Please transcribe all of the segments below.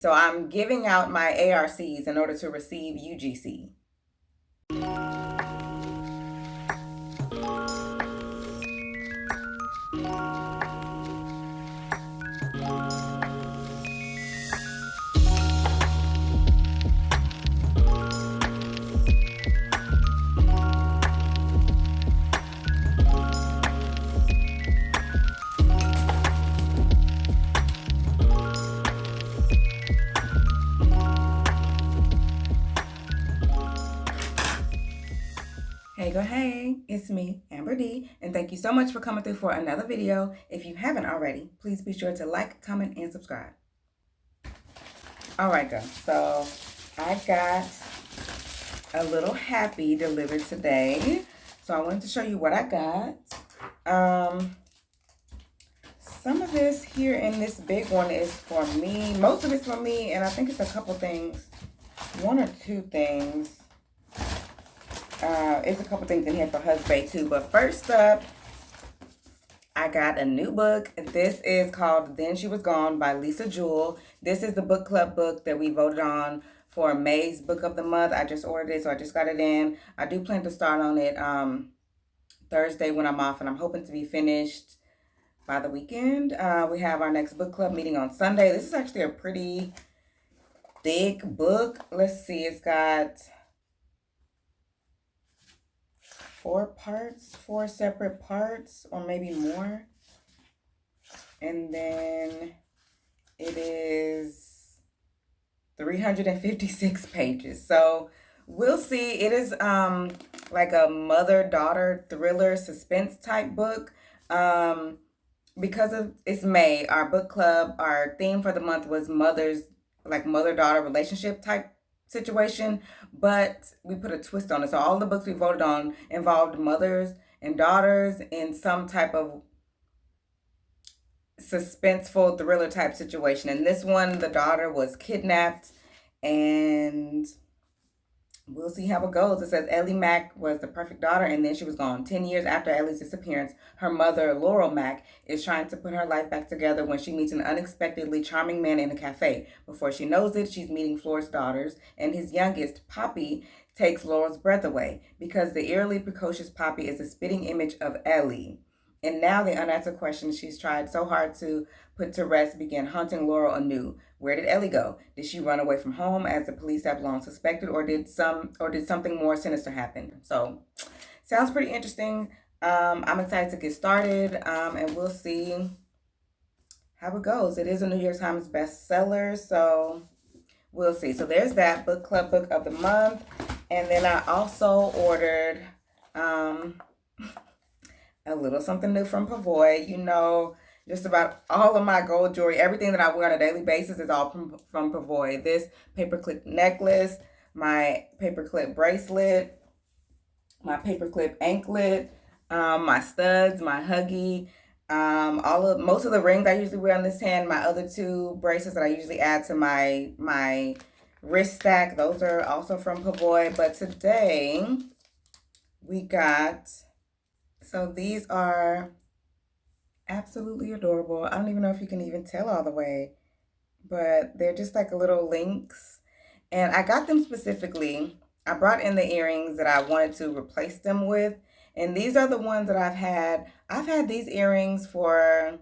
So I'm giving out my ARCs in order to receive UGC. Hey, Gurl Hey, it's me, Amber D, and thank you so much for coming through for another video. If you haven't already, please be sure to like, comment, and subscribe. Alright, girl, so I got a little happy delivered today. So I wanted to show you what I got. Some of this here in this big one is for me. Most of it's for me, and I think it's a couple things. One or two things. It's a couple things in here for husband too. But first up, I got a new book. This is called Then She Was Gone by Lisa Jewell. This is the book club book that we voted on for May's book of the month. I just ordered it, so I just got it in. I do plan to start on it Thursday when I'm off, and I'm hoping to be finished by the weekend. We have our next book club meeting on Sunday. This is actually a pretty thick book. Let's see, it's got 4 separate parts, or maybe more. And then it is 356 pages. So we'll see. It is like a mother-daughter thriller suspense type book. Because it's May, our book club, our theme for the month was mother-daughter relationship type situation, but we put a twist on it. So all the books we voted on involved mothers and daughters in some type of suspenseful thriller type situation. And this one, the daughter was kidnapped, and we'll see how it goes. It says Ellie Mack was the perfect daughter, and then she was gone. 10 years after Ellie's disappearance, her mother, Laurel Mack, is trying to put her life back together when she meets an unexpectedly charming man in a cafe. Before she knows it, she's meeting Floyd's daughters, and his youngest, Poppy, takes Laurel's breath away because the eerily precocious Poppy is a spitting image of Ellie. And now the unanswered questions she's tried so hard to put to rest begin haunting Laurel anew. Where did Ellie go? Did she run away from home, as the police have long suspected, or did something more sinister happen? So, sounds pretty interesting. I'm excited to get started, and we'll see how it goes. It is a New York Times bestseller, so we'll see. So there's that book club book of the month, and then I also ordered a little something new from Pavoy. You know, just about all of my gold jewelry, everything that I wear on a daily basis is all from Pavoy. This paperclip necklace, my paperclip bracelet, my paperclip anklet, my studs, my huggy, most of the rings I usually wear on this hand, my other 2 bracelets that I usually add to my wrist stack, those are also from Pavoy. But today we got, so these are absolutely adorable. I don't even know if you can even tell all the way, but they're just like little links. And I got them specifically. I brought in the earrings that I wanted to replace them with. And these are the ones that I've had. I've had these earrings for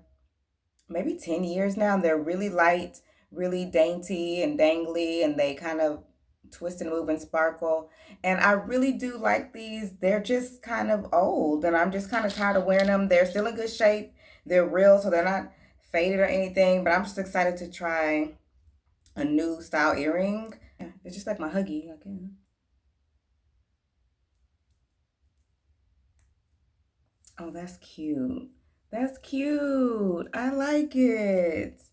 maybe 10 years now. They're really light, really dainty and dangly, and they kind of twist and move and sparkle. And I really do like these. They're just kind of old, and I'm just kind of tired of wearing them. They're still in good shape. They're real, so they're not faded or anything, but I'm just excited to try a new style earring. It's just like my huggy. Oh, that's cute. That's cute. I like it.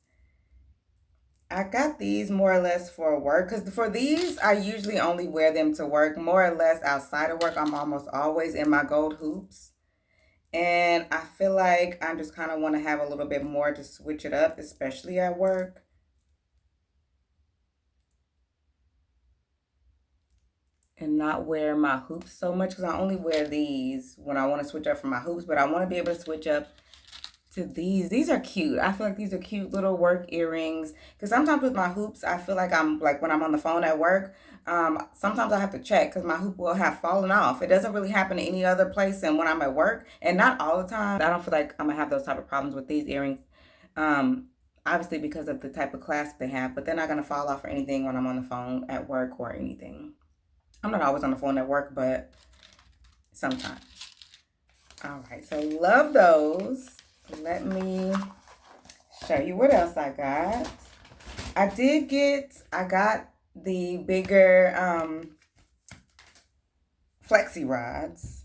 I got these more or less for work, because for these, I usually only wear them to work. More or less outside of work, I'm almost always in my gold hoops. And I feel like I just kind of want to have a little bit more to switch it up, especially at work. And not wear my hoops so much, because I only wear these when I want to switch up from my hoops, but I want to be able to switch up to these. These are cute. I feel like these are cute little work earrings. Because sometimes with my hoops, I feel like I'm like when I'm on the phone at work, sometimes I have to check because my hoop will have fallen off. It doesn't really happen any other place than when I'm at work, and not all the time. I don't feel like I'm gonna have those type of problems with these earrings. Um, Obviously because of the type of clasp they have, but they're not gonna fall off or anything when I'm on the phone at work or anything. I'm not always on the phone at work, but sometimes. All right, so love those. Let me show you what else I got. I got the bigger flexi rods.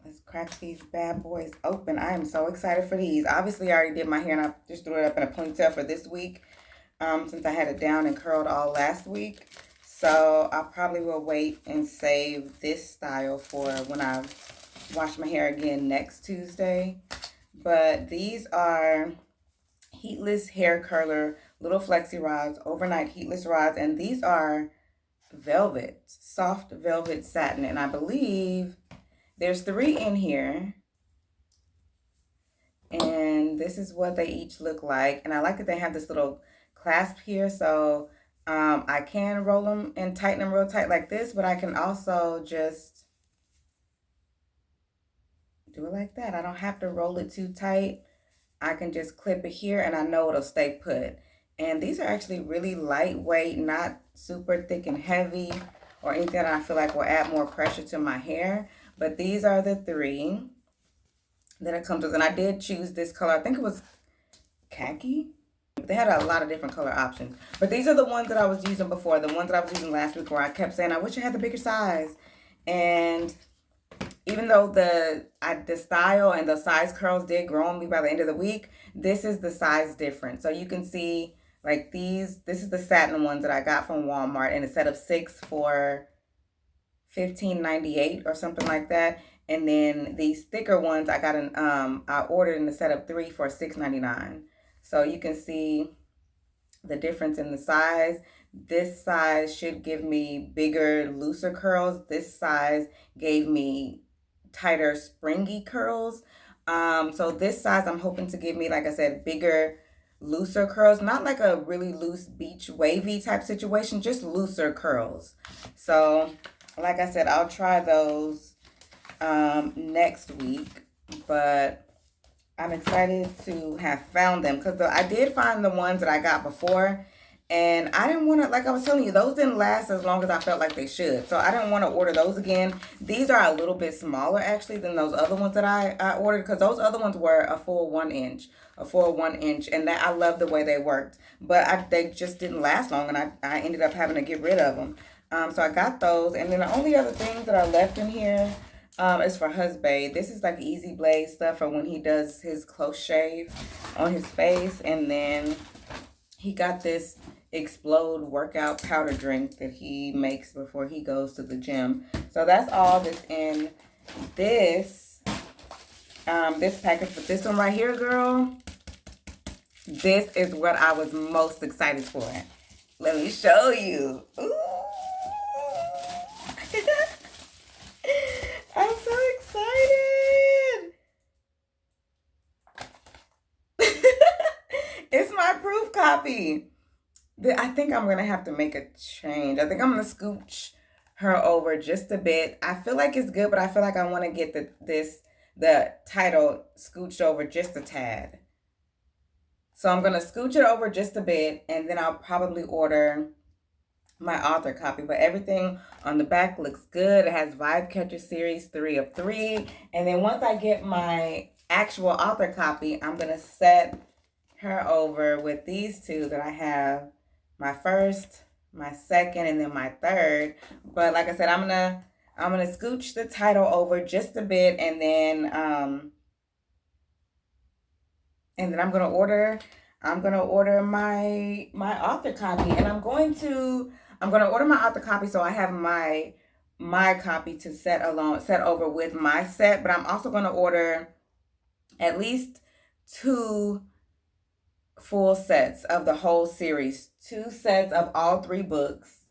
Let's crack these bad boys open. I am so excited for these. Obviously, I already did my hair and I just threw it up in a ponytail for this week since I had it down and curled all last week. So I probably will wait and save this style for when I wash my hair again next Tuesday. But these are heatless hair curler, little flexi rods, overnight heatless rods. And these are velvet, soft velvet satin. And I believe there's 3 in here. And this is what they each look like. And I like that they have this little clasp here. So I can roll them and tighten them real tight like this. But I can also just do it like that. I don't have to roll it too tight. I can just clip it here and I know it'll stay put. And these are actually really lightweight, not super thick and heavy or anything that I feel like will add more pressure to my hair. But these are the 3 that it comes with. And I did choose this color. I think it was khaki. They had a lot of different color options. But these are the ones that I was using before. The ones that I was using last week where I kept saying, I wish I had the bigger size. And even though the style and the size curls did grow on me by the end of the week, this is the size difference. So you can see like this is the satin ones that I got from Walmart in a set of 6 for $15.98 or something like that. And then these thicker ones I got I ordered in a set of 3 for $6.99. So you can see the difference in the size. This size should give me bigger, looser curls. This size gave me tighter, springy curls. So this size I'm hoping to give me, like I said, bigger, looser curls. Not like a really loose beach wavy type situation, just looser curls. So like I said, I'll try those next week, but I'm excited to have found them because I did find the ones that I got before, and I didn't want to, like I was telling you, those didn't last as long as I felt like they should. So I didn't want to order those again. These are a little bit smaller actually than those other ones that I ordered, because those other ones were a full 1 inch, and that I love the way they worked, but they just didn't last long, and I ended up having to get rid of them. So I got those, and then the only other things that are left in here is for husband. This is like easy blade stuff for when he does his close shave on his face. And then he got this Explode workout powder drink that he makes before he goes to the gym. So that's all that's in this package. But this one right here, girl, this is what I was most excited for. Let me show you. Ooh. I'm so excited. It's my proof copy. I think I'm going to have to make a change. I think I'm going to scooch her over just a bit. I feel like it's good, but I feel like I want to get the title scooched over just a tad. So I'm going to scooch it over just a bit, and then I'll probably order my author copy. But everything on the back looks good. It has Vibe Catcher Series 3 of 3. And then once I get my actual author copy, I'm going to set her over with these 2 that I have. My first, my second, and then my third. But like I said, I'm gonna scooch the title over just a bit, and then I'm gonna order my author copy, and I'm gonna order my author copy so I have my copy to set over with my set. But I'm also gonna order at least 2 full sets of the whole series, 2 sets of all 3 books,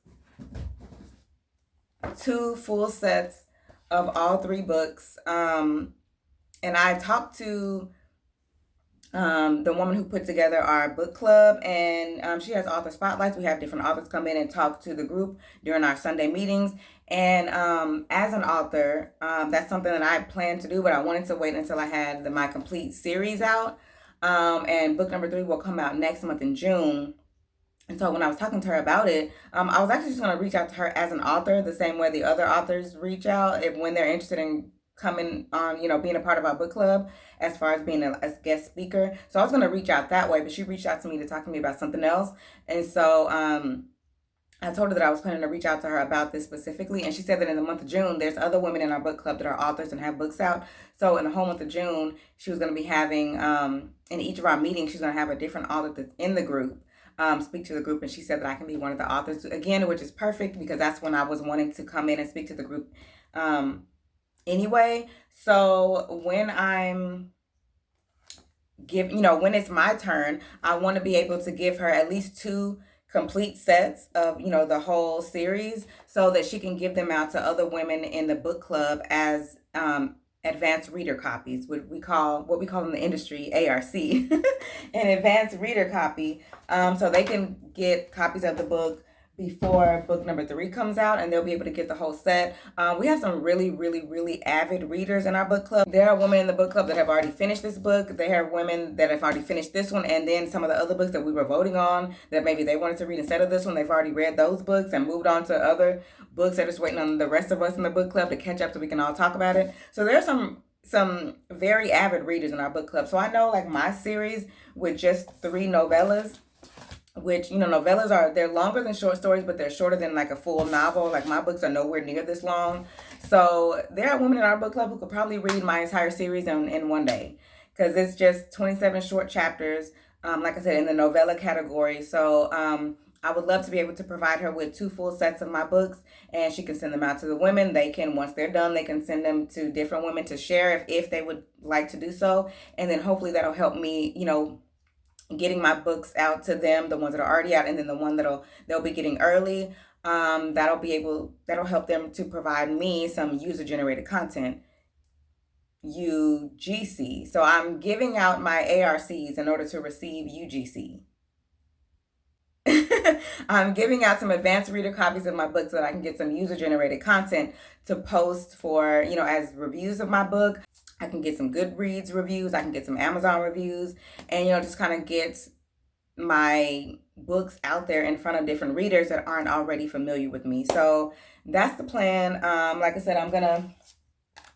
2 full sets of all 3 books, and And I talked to the woman who put together our book club, and she has author spotlights. We have different authors come in and talk to the group during our Sunday meetings. And as an author, that's something that I plan to do, but I wanted to wait until I had my complete series out. And book number 3 will come out next month in June. And so when I was talking to her about it, I was actually just going to reach out to her as an author, the same way the other authors reach out when they're interested in coming on, being a part of our book club as far as being a guest speaker. So I was going to reach out that way, but she reached out to me to talk to me about something else. And so I told her that I was planning to reach out to her about this specifically. And she said that in the month of June, there's other women in our book club that are authors and have books out. So in the whole month of June, she was going to be having, in each of our meetings, she's going to have a different author that's in the group speak to the group. And she said that I can be one of the authors again, which is perfect because that's when I was wanting to come in and speak to the group anyway. So when when it's my turn, I want to be able to give her at least 2 complete sets of, the whole series so that she can give them out to other women in the book club as advanced reader copies, what we call in the industry ARC, an advanced reader copy, so they can get copies of the book before book number 3 comes out, and they'll be able to get the whole set. We have some really, really, really avid readers in our book club. There are women in the book club that have already finished this book. There are women that have already finished this one, and then some of the other books that we were voting on that maybe they wanted to read instead of this one, they've already read those books and moved on to other books. They're just waiting on the rest of us in the book club to catch up so we can all talk about it. So there's some very avid readers in our book club. So I know, like, my series with just 3 novellas, which, novellas they're longer than short stories, but they're shorter than like a full novel. Like, my books are nowhere near this long. So there are women in our book club who could probably read my entire series in one day, because it's just 27 short chapters, like I said, in the novella category. So I would love to be able to provide her with 2 full sets of my books, and she can send them out to the women. They can, once they're done, they can send them to different women to share if they would like to do so. And then hopefully that'll help me, getting my books out to them, the ones that are already out, and then the one they'll be getting early. That'll help them to provide me some user generated content, UGC. So I'm giving out my ARCs in order to receive UGC. I'm giving out some advanced reader copies of my book so that I can get some user generated content to post for, as reviews of my book. I can get some Goodreads reviews. I can get some Amazon reviews, and, just kind of get my books out there in front of different readers that aren't already familiar with me. So that's the plan. Like I said, I'm going to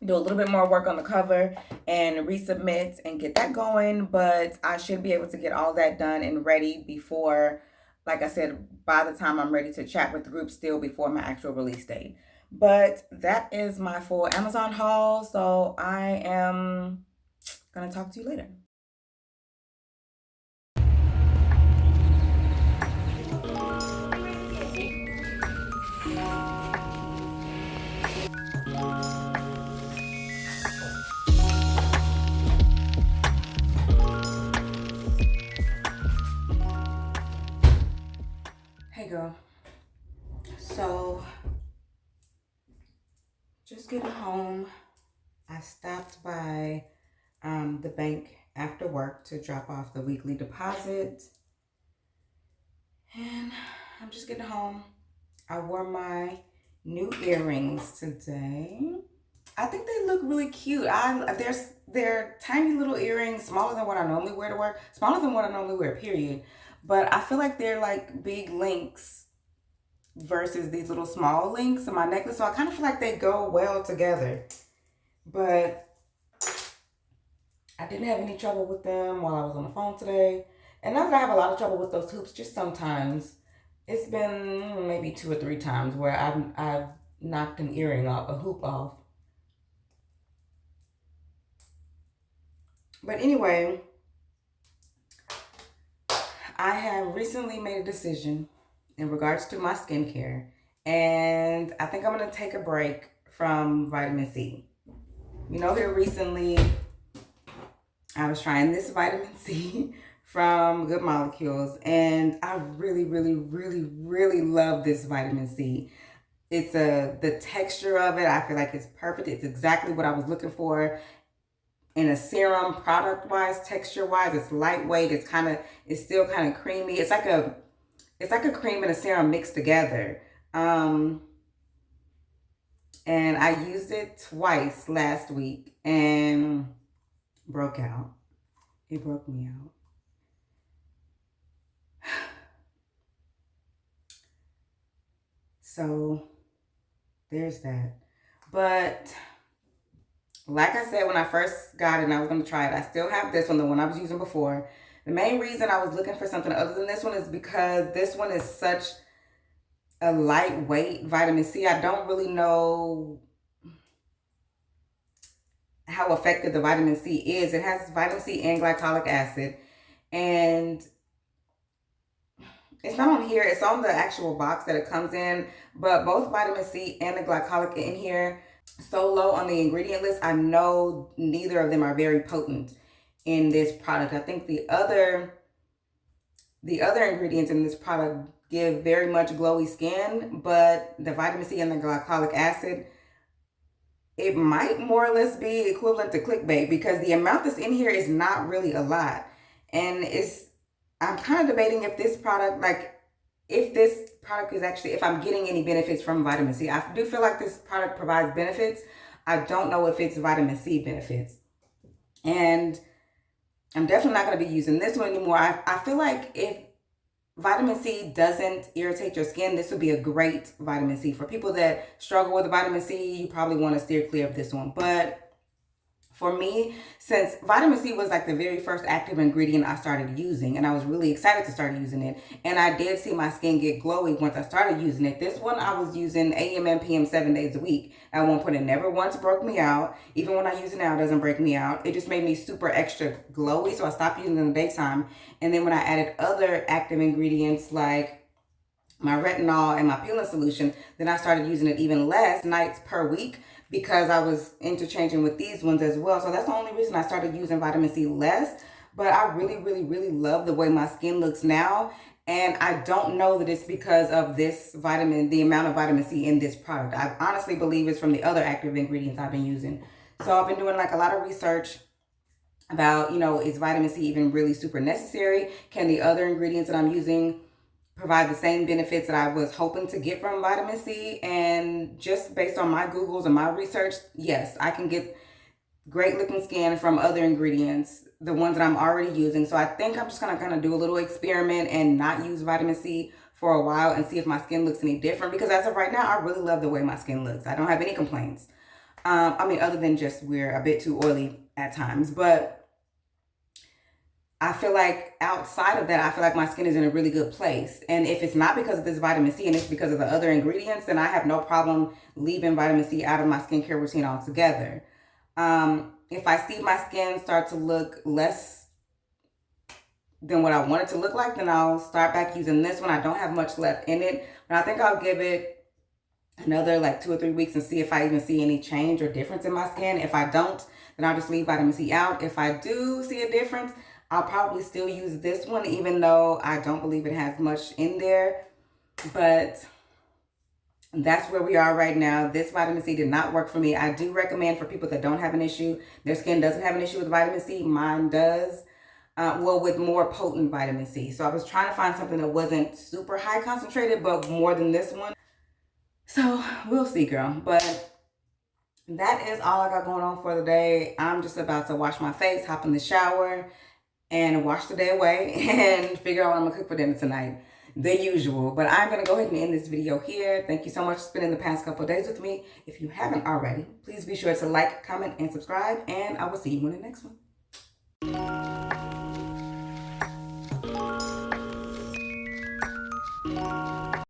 do a little bit more work on the cover and resubmit and get that going, but I should be able to get all that done and ready before, like I said, by the time I'm ready to chat with the group, still before my actual release date. But that is my full Amazon haul. So I am going to talk to you later. Hey girl. So just getting home. I stopped by the bank after work to drop off the weekly deposit, and I'm just getting home. I wore my new earrings today. I think they look really cute. They're tiny little earrings, smaller than what I normally wear to work, smaller than what I normally wear, period. But I feel like they're like big links versus these little small links in my necklace. So I kind of feel like they go well together. But I didn't have any trouble with them while I was on the phone today. And not that I have a lot of trouble with those hoops, just sometimes. It's been maybe 2 or 3 times where I've knocked an earring off, a hoop off. But anyway, I have recently made a decision in regards to my skincare, and I think I'm going to take a break from vitamin C. Here recently, I was trying this vitamin C from Good Molecules, and I really, really, really, really love this vitamin C. It's the texture of it, I feel like it's perfect. It's exactly what I was looking for. in a serum product wise, texture wise. It's lightweight. It's still kind of creamy. It's like a cream and a serum mixed together. And I used it twice last week and broke out. It broke me out. So there's that. But like I said, when I first got it and I was going to try it, I still have this one, the one I was using before. The main reason I was looking for something other than this one is because this one is such a lightweight vitamin C. I don't really know how effective the vitamin C is. It has vitamin C and glycolic acid. And it's not on here. It's on the actual box that it comes in. But both vitamin C and the glycolic in here, so low on the ingredient list, I know neither of them are very potent in this product. I think the other ingredients in this product give very much glowy skin, but the vitamin C and the glycolic acid, it might more or less be equivalent to clickbait because the amount that's in here is not really a lot. And I'm kind of debating if this product, is actually, if I'm getting any benefits from vitamin C. I do feel like this product provides benefits. I don't know if it's vitamin C benefits. And I'm definitely not going to be using this one anymore. I feel like if vitamin C doesn't irritate your skin, this would be a great vitamin C. For people that struggle with vitamin C, you probably want to steer clear of this one. But for me, since vitamin C was like the very first active ingredient I started using, and I was really excited to start using it, and I did see my skin get glowy once I started using it. This one I was using AM and PM 7 days a week. At one point, it never once broke me out. Even when I use it now, it doesn't break me out. It just made me super extra glowy, so I stopped using it in the daytime. And then when I added other active ingredients like my retinol and my peeling solution, then I started using it even less nights per week, because I was interchanging with these ones as well. So that's the only reason I started using vitamin C less. But I really, really, really love the way my skin looks now. And I don't know that it's because of the amount of vitamin C in this product. I honestly believe it's from the other active ingredients I've been using. So I've been doing like a lot of research about, is vitamin C even really super necessary? Can the other ingredients that I'm using provide the same benefits that I was hoping to get from vitamin C? And just based on my Googles and my research, yes, I can get great looking skin from other ingredients, the ones that I'm already using. So I think I'm just gonna kind of do a little experiment and not use vitamin C for a while and see if my skin looks any different, because as of right now, I really love the way my skin looks. I don't have any complaints. Other than just we're a bit too oily at times, but I feel like outside of that, I feel like my skin is in a really good place. And if it's not because of this vitamin C and it's because of the other ingredients, then I have no problem leaving vitamin C out of my skincare routine altogether. If I see my skin start to look less than what I want it to look like, then I'll start back using this one. I don't have much left in it, but I think I'll give it another like 2 or 3 weeks and see if I even see any change or difference in my skin. If I don't, then I'll just leave vitamin C out. If I do see a difference, I'll probably still use this one, even though I don't believe it has much in there. But that's where we are right now. This vitamin C did not work for me. I do recommend for people that don't have an issue, their skin doesn't have an issue with vitamin C. Mine does. With more potent vitamin C. So I was trying to find something that wasn't super high concentrated, but more than this one. So we'll see, girl. But that is all I got going on for the day. I'm just about to wash my face, hop in the shower, and wash the day away and figure out what I'm gonna cook for dinner tonight. The usual. But I'm gonna go ahead and end this video here. Thank you so much for spending the past couple of days with me. If you haven't already, please be sure to like, comment, and subscribe, and I will see you in the next one.